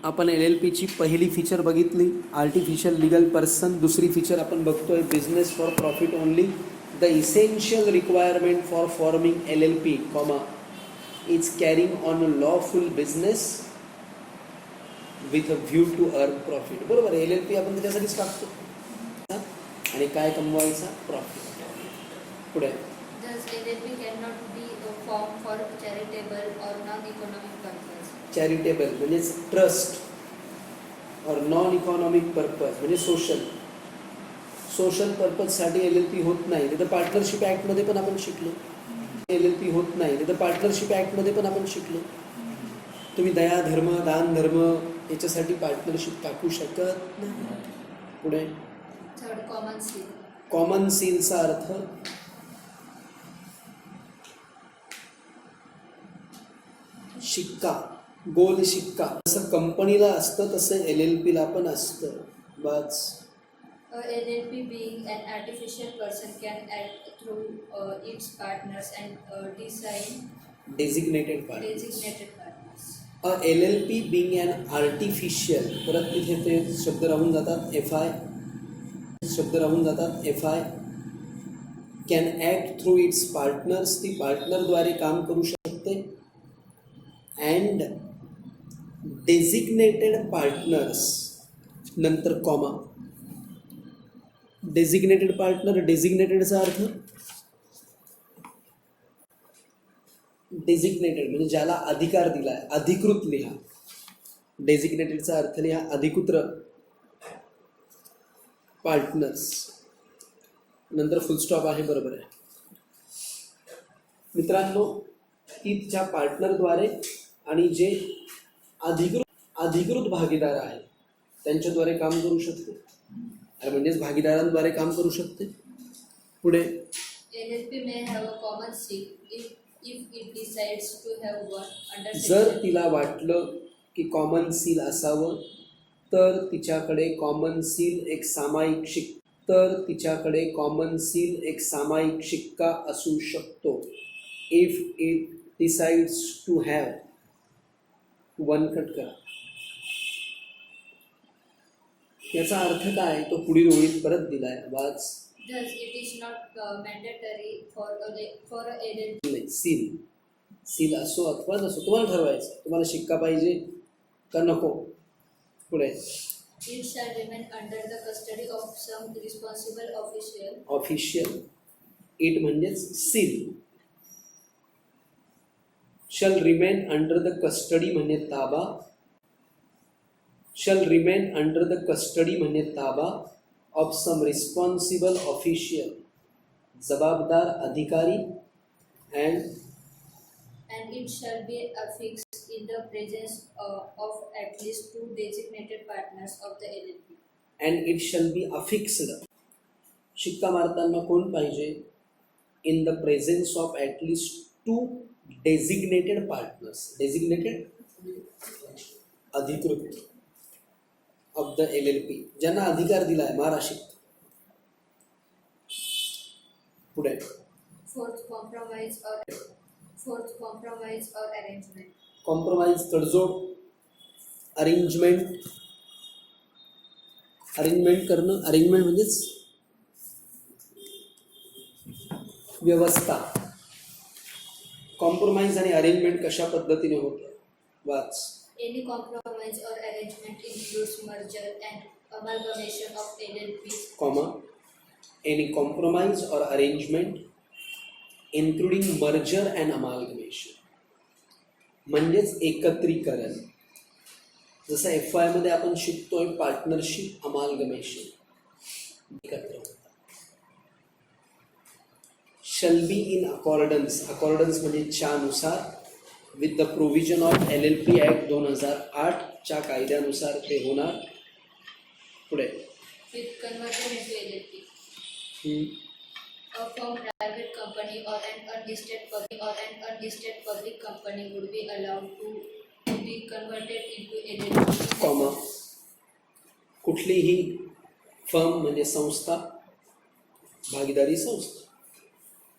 आपण LLP ची पहिली फीचर बघितली, आर्टिफिशियल लीगल पर्सन. दुसरी फीचर आपण बघतोय business for profit only. The essential requirement for forming LLP, is carrying on a lawful business with a view to earn profit. बरोबर, LLP आपण त्याच्यासाठीच टाकतो आणि काय कमवायचा? प्रॉफिट. पुढे Thus, LLP cannot be formed for charitable or non-economic purpose. Charitable म्हणजे trust और नॉन इकॉनॉमिक पर्पज म्हणजे सोशल पर्पजसाठी LLP होत नाही. तिथं पार्टनरशिप ॲक्टमध्ये पण आपण शिकलो LLP होत नाही. तिथं पार्टनरशिप ॲक्टमध्ये पण आपण शिकलो तुम्ही दया धर्म दान धर्म याच्यासाठी पार्टनरशिप टाकू शकत नाही. पुढे Third, common seal. कॉमन सीलचा अर्थ शिक्का, गोल शिक्का. जसं कंपनीला असतं तसं LLPला पण असतं. बस A LLP, being an artificial person, can act through its partners and designated partner. designated partners. LLP being an artificial, परत तिथे ते शब्द राहून जातात FI can act through it's partners. ती पार्टनरद्वारे काम करू शकते. अँड डेझिग्नेटेड पार्टनर्स नंतर कॉमा. डेझिग्नेटेड पार्टनर, डेझिग्नेटेडचा अर्थ डेझिग्नेटेड म्हणजे ज्याला अधिकार दिलाय, अधिकृत लिहा. डेझिग्नेटेडचा अर्थ लिहा अधिकृत पार्टनर्स. नंतर फुलस्टॉप आहे. बरोबर आहे मित्रांनो. ती तिच्या पार्टनरद्वारे आणि जे अधिकृत भागीदार आहेत त्यांच्याद्वारे काम करू शकते. म्हणजेच भागीदारांद्वारे काम करू शकते. पुढे LLP may have a common seal if it decides to have one under जर section. तिला वाटलं की कॉमन सील असावं तर तिच्याकडे कॉमन सील एक सामायिक शिक्का असू शकतो. If it decides to have one. Cut करा. याचा अर्थ काय तो पुढील ओळीत परत दिलाय. वाच. Thus, it is not mandatory for a LLP. Seal असो अथवा नसो तुम्हाला ठरवायचं. तुम्हाला शिक्का पाहिजे का नको. पुढे It shall remain under the custody of some responsible official. Official. It म्हणजेच seal. Shall remain under the custody म्हणजे ताबा. ऑफ सम रिस्पॉन्सिबल ऑफिशियल जबाबदार अधिकारी. And it shall be affixed in the presence of at least two designated partners of the LLP. And it shall be affixed. शिक्का मारताना कोण पाहिजे? In the presence of at least two designated partners. Designated अधिकृत of the LLP ज्यांना अधिकार दिलाय महाराष्ट्र. पुढे Fourth, compromise or arrangement. Compromise तडजोड. अरेंजमेंट करणं. अरेंजमेंट म्हणजेच व्यवस्था. कॉम्प्रोमाइज आणि अरेंजमेंट कशा पद्धतीने होतं. वाच. Any compromise or arrangement includes merger and amalgamation of LLPs. Any compromise or arrangement including merger and amalgamation म्हणजेच एकत्रीकरण. जसं FI मध्ये आपण शिकतोय पार्टनरशिप, अमालगमेशन, एकत्र होतात. Shall be in accordance. Accordance म्हणजे च्यानुसार. With the provision of LLP act 2008 च्या कायद्यानुसार ते होणार. पुढे With conversion into LLP. A firm, private company or an unlisted public company would be allowed to be converted into LLP. Comma. कुठलीही firm म्हणजे संस्था, भागीदारी संस्था.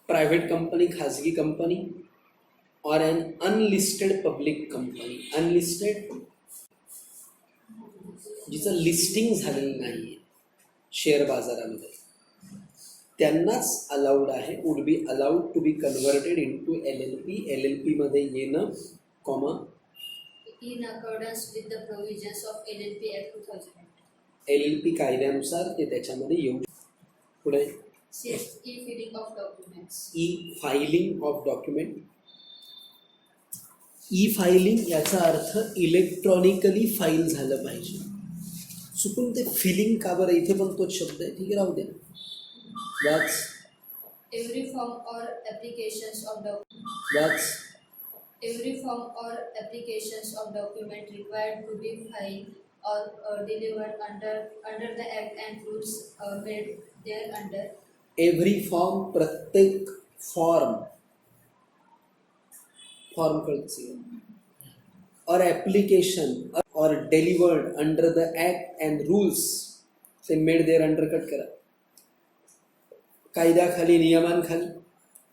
प्रायव्हेट कंपनी, खाजगी company, or an unlisted public company. Unlisted जिचं listing झालेलं नाही आहे शेअर बाजारामध्ये, त्यांनाच अलाउड आहे, would be allowed to be converted into LLP. LLP मध्ये येणं comma in accordance with the provisions of LLP Act 2000. LLP कायद्यानुसार ते त्याच्यामध्ये येऊ. पुढे E-filing of documents. Filing of document. Filing याचा अर्थ इलेक्ट्रॉनिकली फाईल झालं पाहिजे. चुकून ते फिलिंग का बरं, इथे पण तोच शब्द आहे, ठीक आहे, राहू दे. वाच Every form or applications of watch every form or applications of document required to be filed or delivered under the act and rules made thereunder. Every form, प्रत्येक फॉर्म कळते, और ॲप्लिकेशन और delivered under the act and rules ते made there under. Cut करा. कायद्याखाली, नियमांखाली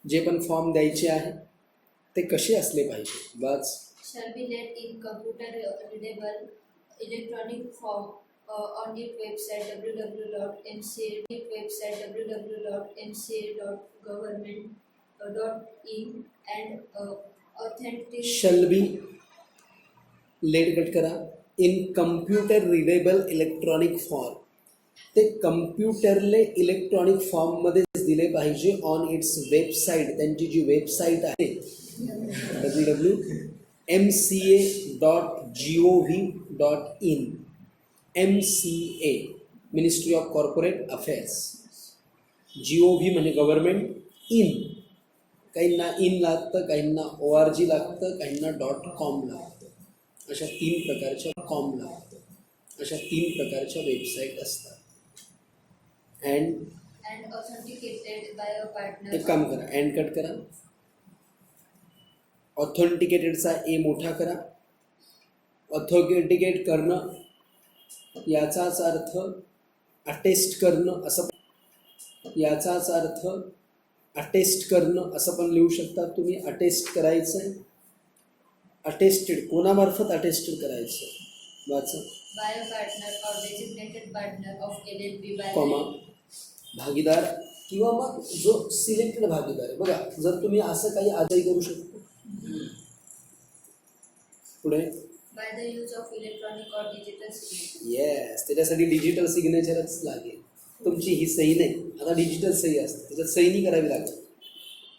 जे पण form द्यायचे आहे ते कसे असले पाहिजे. वाच Shall be laid in computer readable electronic form on its website www.mca.government.in and authentic. Shall be late cut करा. In computer readable electronic form, ते कम्प्युटरले इलेक्ट्रॉनिक फॉर्ममध्येच दिले पाहिजे. ऑन इट्स वेबसाईट, त्यांची जी वेबसाईट आहे www.mca.gov.in. MCA ministry of corporate affairs. GOV म्हणजे government. In, काहींना in लागतं, काहींना ORG लागतं, काहींना .com लागतं. अशा 3 प्रकारच्या कॉम लागतं. अशा 3 प्रकारच्या वेबसाईट असतात. and authenticated by a partner. एक काम करा, अँड कट करा. ऑथेंटिकेटेडचा ए मोठा करा. ऑथेंटिकेट करणं याचाच अर्थ अटेस्ट करणं, असं याचाच अर्थ अटेस्ट करणं असं पण लिहू शकता तुम्ही. अटेस्ट करायचं आहे, अटेस्टेड, कोणामार्फत अटेस्टेड करायचं. वाचा by a partner or designated partner of LLP by comma भागीदार किंवा मग जो सिलेक्टेड भागीदार आहे. बघा, जर तुम्ही असं काही आजही करू शकतो. पुढे by the use of electronic or digital signature. Yes, त्याच्यासाठी डिजिटल सिग्नेचरच लागेल. तुमची ही सही नाही, आता डिजिटल सही असते, त्याच्यात सही नाही करावी लागते.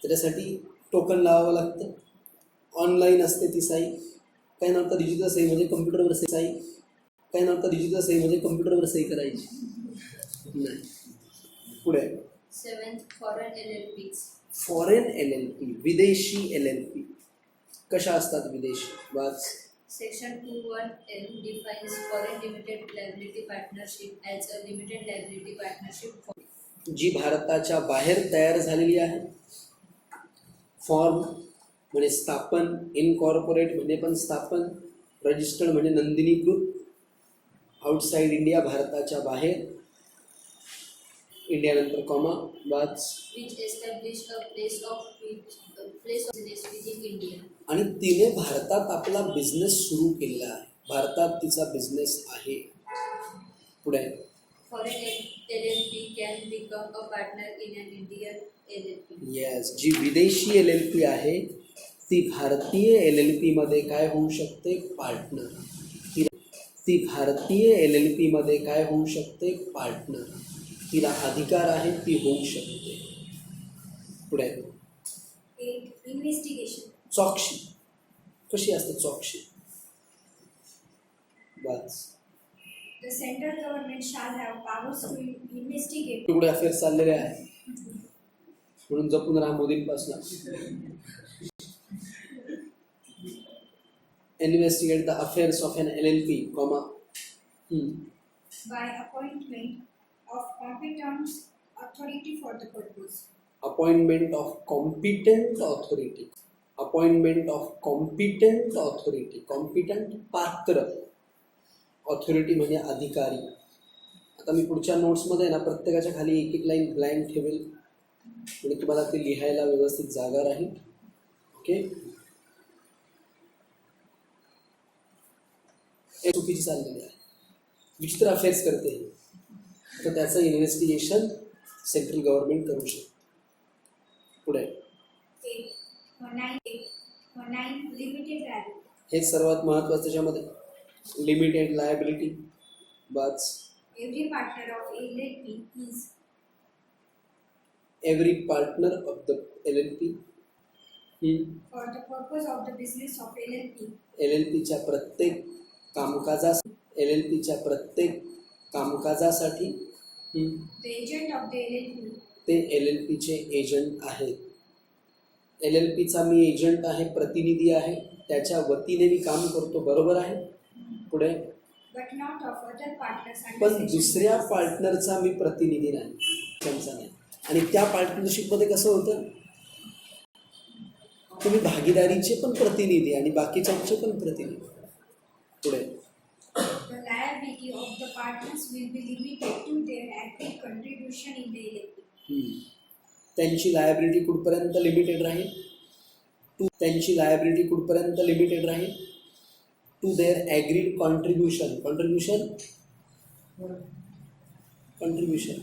त्याच्यासाठी टोकन लावावं लागतं. ऑनलाईन असते ती सही. काही नव्हतं डिजिटल सही म्हणजे कम्प्युटरवर सही. काही नव्हतं डिजिटल सही म्हणजे कम्प्युटरवर सही करायची नाही. पुढे 7th, foreign LLPs. Foreign LLP, विदेशी LLP. कशा असतात विदेशी. वाच Section 21L defines foreign limited liability partnership as a limited liability partnership for जी भारताच्या बाहेर तयार झालेली आहे. फॉर्म म्हणजे स्थापन, इनकॉर्पोरेट म्हणजे पण स्थापन, रजिस्टर्ड म्हणजे नोंदणीकृत, आउटसाइड इंडिया भारताच्या बाहेर, इंडियानंतर comma. Which which establish a place of business within India. आणि तिने भारतात आपला बिझनेस सुरू केलेला आहे, भारतात तिचा बिझनेस आहे. पुढे Foreign LLP can become a partner in an Indian LLP. Yes, जी विदेशी LLP आहे ती भारतीय LLP मध्ये काय होऊ शकते, पार्टनर. ती भारतीय LLP मध्ये काय होऊ शकते, पार्टनर. तिला अधिकार आहे, ती होऊ शकते. पुढे Investigation. चौकशी कशी असते, चौकशी. बस The central government shall have powers to investigate. पुढे अफेअर्स चाललेले आहे म्हणून जपून राहा मोदींपासून. Investigate the affairs of an LLP, comma. By appointment of competent authority for the purpose. Appointment of competent authority. Appointment of competent authority. Competent पात्र, authority म्हणजे अधिकारी. आता मी पुढच्या नोट्समध्ये ना प्रत्येकाच्या खाली एक एक लाईन ब्लँक ठेवेल म्हणजे तुम्हाला ते लिहायला व्यवस्थित जागा राहील. ओके, हे चुकीची चाललेली आहे. विचित्र अफेअर्स करते तर त्याचं इन्व्हेस्टिगेशन सेंट्रल गव्हर्नमेंट करू शकते. पुढे 9 limited liability. हे सर्वात महत्त्वाचं त्याच्यामध्ये लिमिटेड लायबिलिटी. बाच Every partner of LLP is every partner of the LLP for the purpose of the business of LLP LLPच्या प्रत्येक कामकाजासाठी the agent of the LLP ते LLPचे एजंट आहेत. LLPचा मी एजंट आहे, प्रतिनिधी आहे, त्याच्या वतीने मी काम करतो, बरोबर आहे. पुढे but not of other partners under पण section दुसऱ्या 6. पार्टनरचा मी प्रतिनिधी नाही, त्यांचा नाही. आणि त्या पार्टनरशिपमध्ये कसं होतं, तुम्ही भागीदारीचे पण प्रतिनिधी आणि बाकीच्यांचे पण प्रतिनिधी. पुढे The liability of the partners will be limited to their active contribution in the LLP. त्यांची लायबिलिटी कुठपर्यंत लिमिटेड राहील, टू देअर ॲग्रीड कॉन्ट्रीब्युशन. आता तुम्ही कॉन्ट्रीब्युशन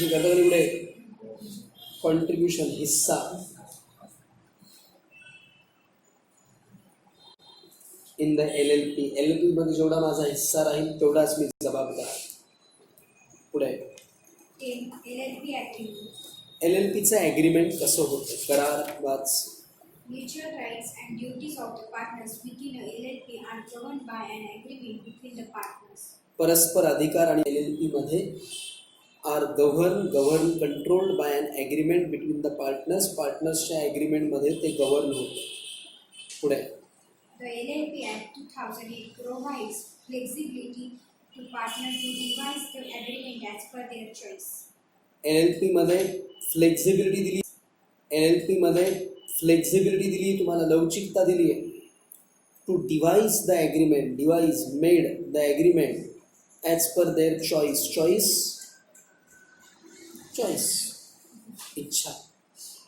करता का पुढे, कॉन्ट्रीब्युशन हिस्सा इन द LLP मध्ये जेवढा माझा हिस्सा राहील तेवढाच मी जबाबदार. पुढे 10 LLP agreement. LLPचं ॲग्रीमेंट कसं होतं, करार. वाच Mutual rights and duties of the partners within a LLP are governed by an agreement between the partners. परस्पर अधिकार आणि LLP मध्ये are govern controlled by an agreement between the पार्टनर्सच्या ॲग्रीमेंटमध्ये ते गव्हर्न होते. पुढे The LLP Act 2008 provides flexibility to partners to revise the agreement as per their choice. LLP मध्ये फ्लेक्झिबिलिटी दिली, तुम्हाला लवचिकता दिली आहे. To devise the agreement, made the agreement as per their choice,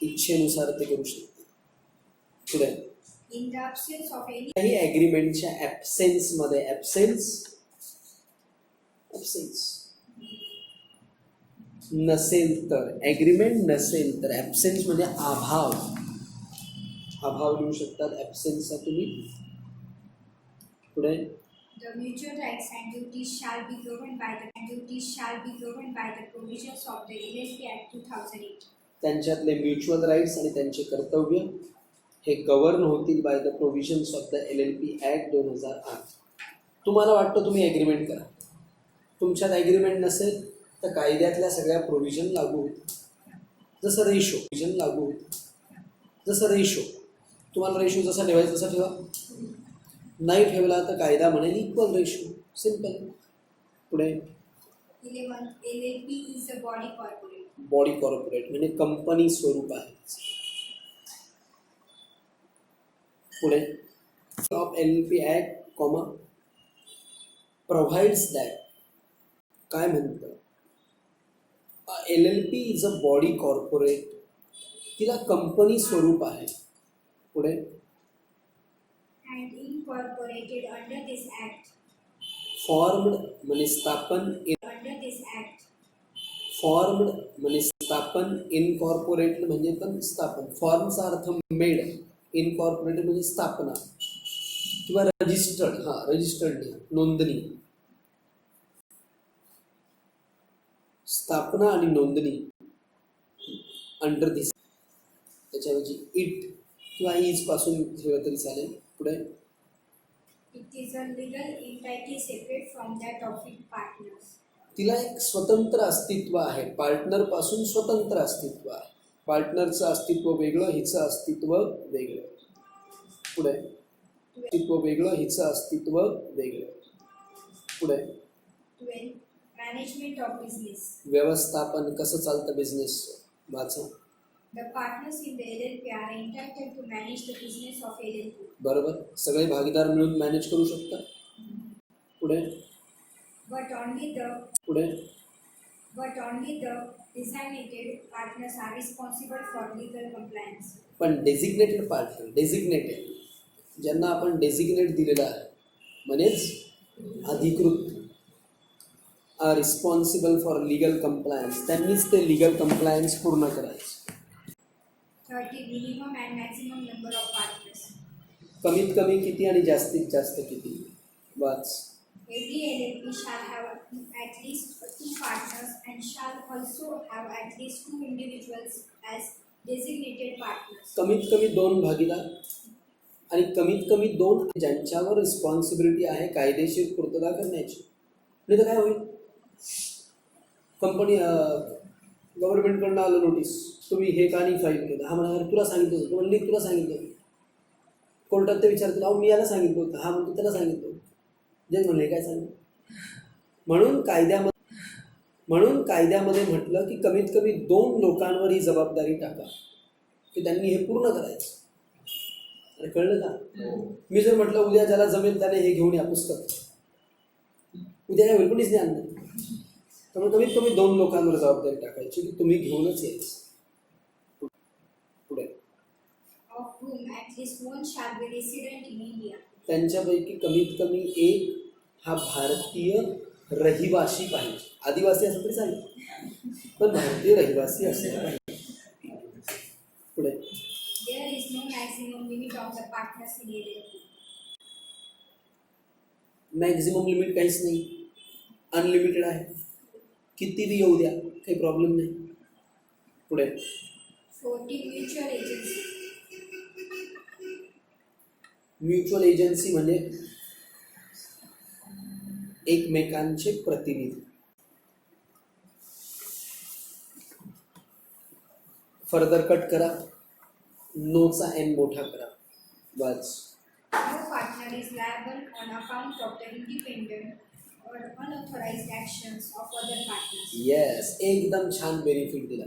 इच्छेनुसार ते करू शकते. पुढे In the absence of any काही ॲग्रीमेंटच्या ॲब्सेन्समध्ये नसेल तर, ॲग्रीमेंट नसेल तर, ॲब्सेन्स म्हणजे अभाव लिहू शकतात ॲब्सेन्सचा तुम्ही. पुढे the mutual rights and duties shall be governed by the provisions of the LLP Act 2008. त्यांच्यातले म्युच्युअल राईट्स आणि त्यांचे कर्तव्य हे गव्हर्न होतील by the provisions of the LLP act 2008. तुम्हाला वाटतं तुम्ही ॲग्रीमेंट करा, तुमच्यात ॲग्रीमेंट नसेल तर कायद्यातल्या सगळ्या प्रोव्हिजन लागू होतील. जसं रेशो तुम्हाला रेशो जसा ठेवायचा तसा ठेवा, नाही ठेवला तर कायदा म्हणेल इक्वल रेशो, सिम्पल. पुढे 11 LLP is a body corporate म्हणजे कंपनी स्वरूप आहे. पुढे of LLP act provides that, काय म्हणतं, LLP is a body corporate, तिला कंपनी स्वरूप आहे. पुढे and incorporated under this act. Formed म्हणजे स्थापन, इनकॉर्पोरेटेड म्हणजे पण स्थापन. फॉर्मचा अर्थ मेड, इनकॉर्पोरेटेड म्हणजे स्थापना किंवा रजिस्टर्ड नोंदणी. स्थापना आणि नोंदणी अंडर दिस, त्याच्याऐवजी इट किंवा इज पासून ठेवलं तरी चालेल. पुढे It is a legal entity separate from that of its partners. तिला एक स्वतंत्र अस्तित्व आहे, पार्टनर पासून स्वतंत्र अस्तित्व आहे. पार्टनरचं अस्तित्व वेगळं, हिचं अस्तित्व वेगळं. पुढे अस्तित्व वेगळं, हिचं अस्तित्व वेगळं. पुढे 12 Management of business. व्यवस्थापन, कसं चालतं बिझनेस. वाचा. The partners in the LLP are entitled to manage the business of LLP. बरोबर, सगळे भागीदार मिळून मॅनेज करू शकतात. पुढे But only the designated partners are responsible for legal compliance. पण डेझिग्नेटेड पार्टनर, ज्यांना आपण डेझिग्नेट दिलेलं आहे, म्हणजेच अधिकृत are responsible for legal compliance, त्यांनीच ते लिगल कंप्लायन्स पूर्ण करायचं. 30. Minimum and maximum number of partners. कमीत कमी किती आणि जास्तीत जास्त किती. वाच. Every LLP shall have at least 2 partners and shall also have at least 2 individuals as designated partners. कमीत कमी 2 भागीदार आणि कमीत कमी 2 ज्यांच्यावर रिस्पॉन्सिबिलिटी आहे कायदेशीर पूर्तता करण्याची. नाही तर काय होईल, कंपनी गव्हर्नमेंटकडनं आलं नोटीस, तुम्ही हे का नाही फाईल केलं. हा म्हणा तुला सांगितलं होतं, म्हणली तुला सांगितलं होतं. कोर्टात ते विचारतील, अहो मी याला सांगितलं होतं, हा म्हणतो त्याला सांगितलं होतं. जज म्हणले काय सांगितलं. म्हणून कायद्यामध्ये म्हटलं की कमीत कमी 2 लोकांवर ही जबाबदारी टाका की त्यांनी हे पूर्ण करायचं. अरे कळलं का. मी जर म्हटलं उद्या ज्याला जमेल त्याने हे घेऊन या पुस्तक, उद्या काय होईल, कोणीच नाही आणणार. त्यामुळे कमीत कमी 2 लोकांवर जबाबदारी टाकायची की तुम्ही घेऊनच यायचं. पुढे. Of whom at least one shall be resident in India. त्यांच्यापैकी कमीत कमी 1 हा भारतीय रहिवासी पाहिजे. आदिवासी असं तरी चालेल, पण भारतीय रहिवासी असला पाहिजे. पुढे. There is no maximum limit of the partners in LLP. Maximum limit काहीच नाही, अनलिमिटेड आहे. किती बी येऊ द्या, काही प्रॉब्लेम नाही. पुढे. 40. Mutual agency. म्युच्युअल एजन्सी म्हणजे एकमेकांचे प्रतिनिधी. फर्दर कट करा, नोचा एन मोठा करा. वाच. No partner is liable on account of the independent or unauthorized actions of other partners. Yes, एकदम छान बेनिफिट दिला.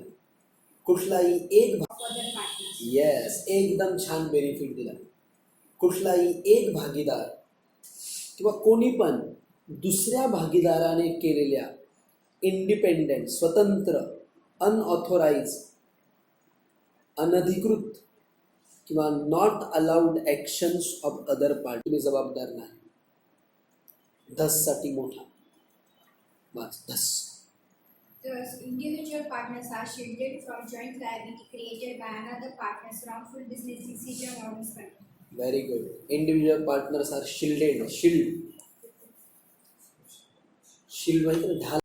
कुठलाही एक Of other partners. येस, एकदम छान बेनिफिट दिला. कुठलाही एक भागीदार किंवा कोणी पण दुसऱ्या भागीदाराने केलेल्या इंडिपेंडेंट, स्वतंत्र, अनऑथोराइज, अनधिकृत किंवा not allowed actions of other party तुम्ही जबाबदार नाही. धससाठी मोठा वाच. Dhas. Thus, individual partners are shielded from joint liability created by another partner's wrongful business decision or misconduct. Very good. Individual partners are shielded. Shield माहिती ना, ढाल.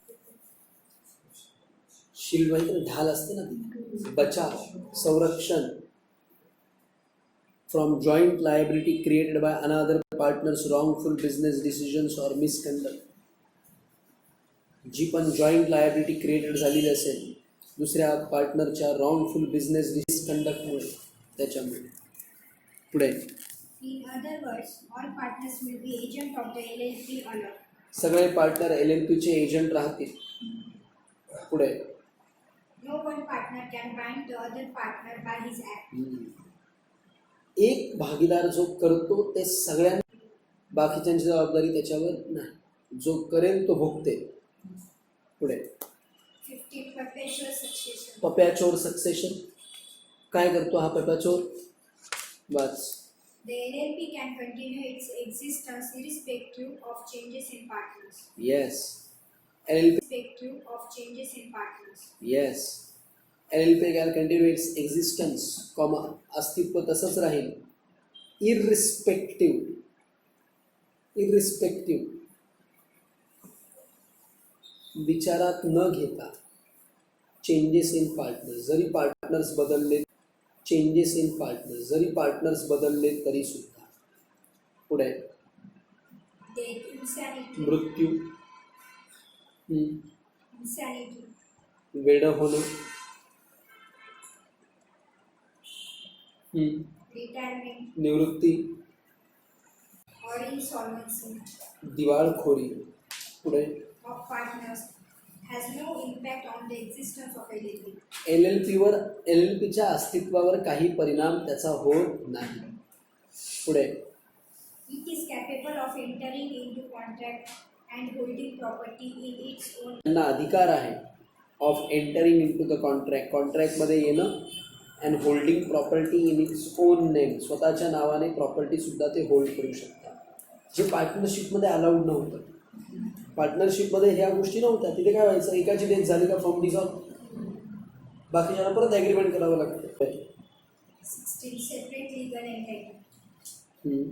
Shield माहिती ना, ढाल असते ना ती. बचाव, संरक्षण from joint liability created by another partners wrongful business decisions or misconduct. जी पण जॉईंट लायबिलिटी क्रिएटेड झालेली असेल दुसऱ्या पार्टनरच्या रॉंगफुल बिझनेस डिसकंडक्टमुळे, त्याच्यामुळे. पुढे. In other words, all partners will be agent of the LLP alone. सगळे पार्टनर LLPचे एजंट राहतील. पुढे. No one partner can bind the other partner by his act. एक भागीदार जो करतो ते सगळ्यांना, बाकीच्यांची जबाबदारी त्याच्यावर नाही. जो करेल तो भोगते. पुढे. 15. Perpetual succession. पप्याचोर सक्सेशन. काय करतो हा पप्याचोर. वाच. The LLP can continue its existence irrespective of changes in partners. Yes. LLP Irrespective of changes in partners. Yes. LLP can continue its existence, comma, अस्तित्व तसंच राहील. इररिस्पेक्टिव्ह विचारात न घेता चेंजेस इन पार्टनर्स, जरी पार्टनर्स बदलले तरी सुद्धा. पुढे. Death, insanity. मृत्यू, Insanity. वेडं होणं, Retirement निवृत्ती, or insolvency दिवाळखोरी. पुढे. of partners has no impact on the existence of LLP. LLPच्या अस्तित्वावर काही परिणाम त्याचा होत नाही. पुढे. It is capable of entering into contract and holding property in its own. त्यांना अधिकार आहे of entering into the contract, कॉन्ट्रॅक्टमध्ये येणं, and holding property in its own name, स्वतःच्या नावाने प्रॉपर्टीसुद्धा ते होल्ड करू शकतात. जे पार्टनरशिपमध्ये अलाउड नव्हतं. पार्टनरशिपमध्ये ह्या गोष्टी नव्हत्या. तिथे काय व्हायचं, एकाची डेथ झाली का फॉर्म डिसॉल्व, बाकीच्यांना परत ॲग्रीमेंट करावं लागतं. 16. Separate legal entity. हम्म.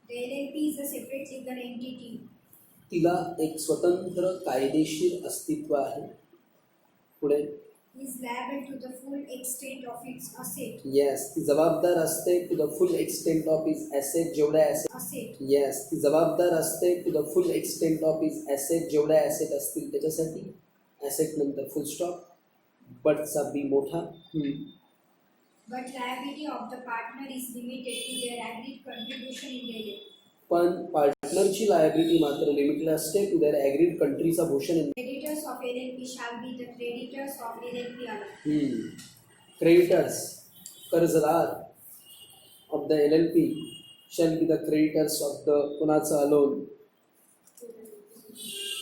The LLP is a separate legal entity. तिला एक स्वतंत्र कायदेशीर अस्तित्व आहे. पुढे Is liable to the full extent of its asset. Yes, ती जबाबदार असते to the full extent of is asset, जेवढ्या ॲसेट. Asset. येस, ती जबाबदार असते to the full extent of is asset, जेवढ्या ॲसेट असतील त्याच्यासाठी. ॲसेट नंतर फुल स्टॉप, बटचा बी मोठा. But liability of the partner is limited to their agreed contribution in the LLP. पण पार्टनरची लायबिलिटी मात्र लिमिटेड असते टू देअर ॲग्रीड कंट्रीचा भूषण. Creditors of LLP shall be the creditors of LLP alone. Creditors, कर्जदार of the LLP shall be the creditors of the कोणाचं alone,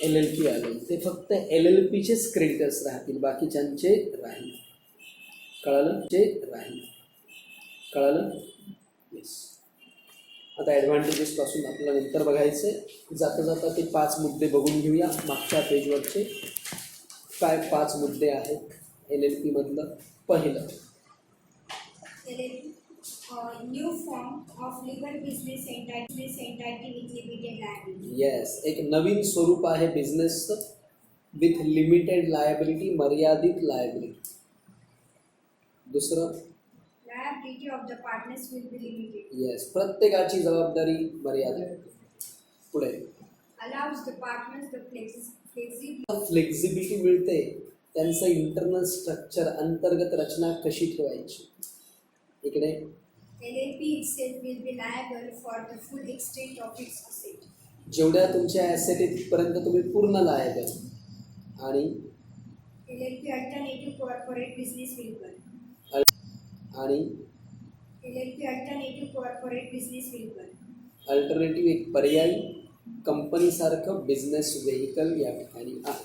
LLP alone. ते फक्त LLPचेच क्रेडिटर्स राहतील, बाकीच्यांचे राहील. कळालं? जे राहील. कळालं? येस. आता ॲडव्हान्टेजेसपासून आपल्याला नंतर बघायचे. जाता जाता ते 5 मुद्दे बघून घेऊया मागच्या पेजवरचे. काय 5 मुद्दे आहेत LLP मधलं? पहिलं, LLP, new form of legal business entity with limited liability. Yes, एक नवीन स्वरूप आहे बिझनेसचं विथ लिमिटेड लायबिलिटी, मर्यादित लायबिलिटी. दुसरं, Liability of the partners will be limited. Yes, प्रत्येकाची जबाबदारी मर्यादित. पुढे Allows the partners the flexibility. Flexibility मिळते, त्यांचं इंटरनल स्ट्रक्चर, अंतर्गत रचना कशी ठेवायची. इकडे LLP itself will be liable for the full extent of its asset. जेवढ्या तुमच्या ॲसेट आहेत तिथपर्यंत तुम्ही पूर्ण लायबल. आणि LLP alternative corporate business vehicle. आणि Alternative corporate business vehicle. Alternative एक पर्यायी कंपनीसारखं बिझनेस व्हेकल या ठिकाणी आहे.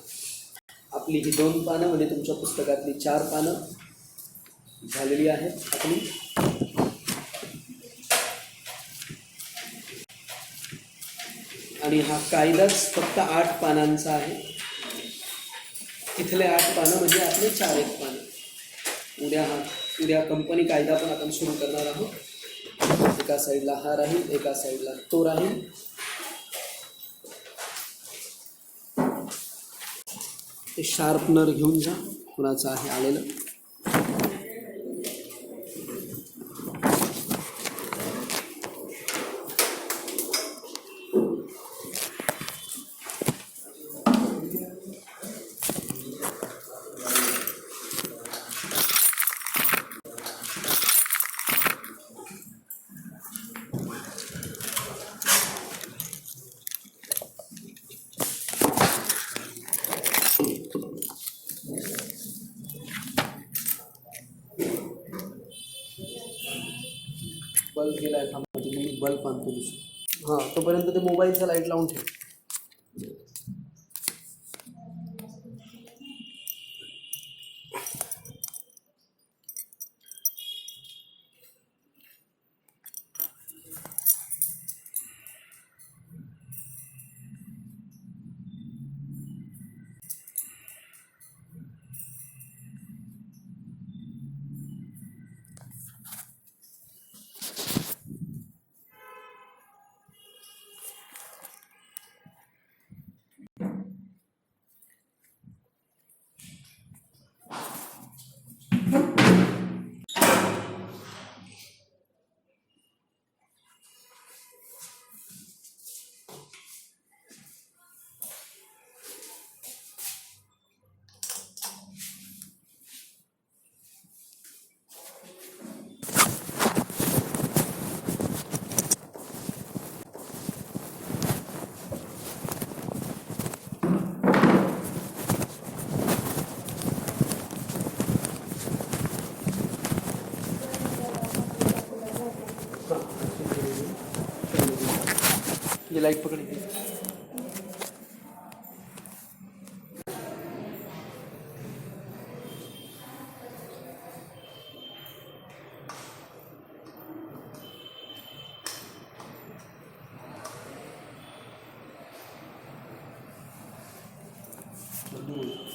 आपली ही 2 पानं म्हणजे तुमच्या पुस्तकातली 4 पानं झालेली आहेत आपली. आणि हा कायदाच फक्त 8 पानांचा आहे. इथले 8 पानं म्हणजे आपले 4 पानं. उद्या कंपनी कायदा पण आपण सुरू करणार आहोत. एका साईडला हा राहील, एका साईडला तो राहील. ते शार्पनर घेऊन जा, कुणाचं आहे आलेलं. बल्ब गेलाय, थांबा मी बल्ब आणतो दुसरं. हां, तोपर्यंत ते मोबाईलचा लाईट लावून ठेव. ये लाइट पकड़ी थी. बंधू बोल.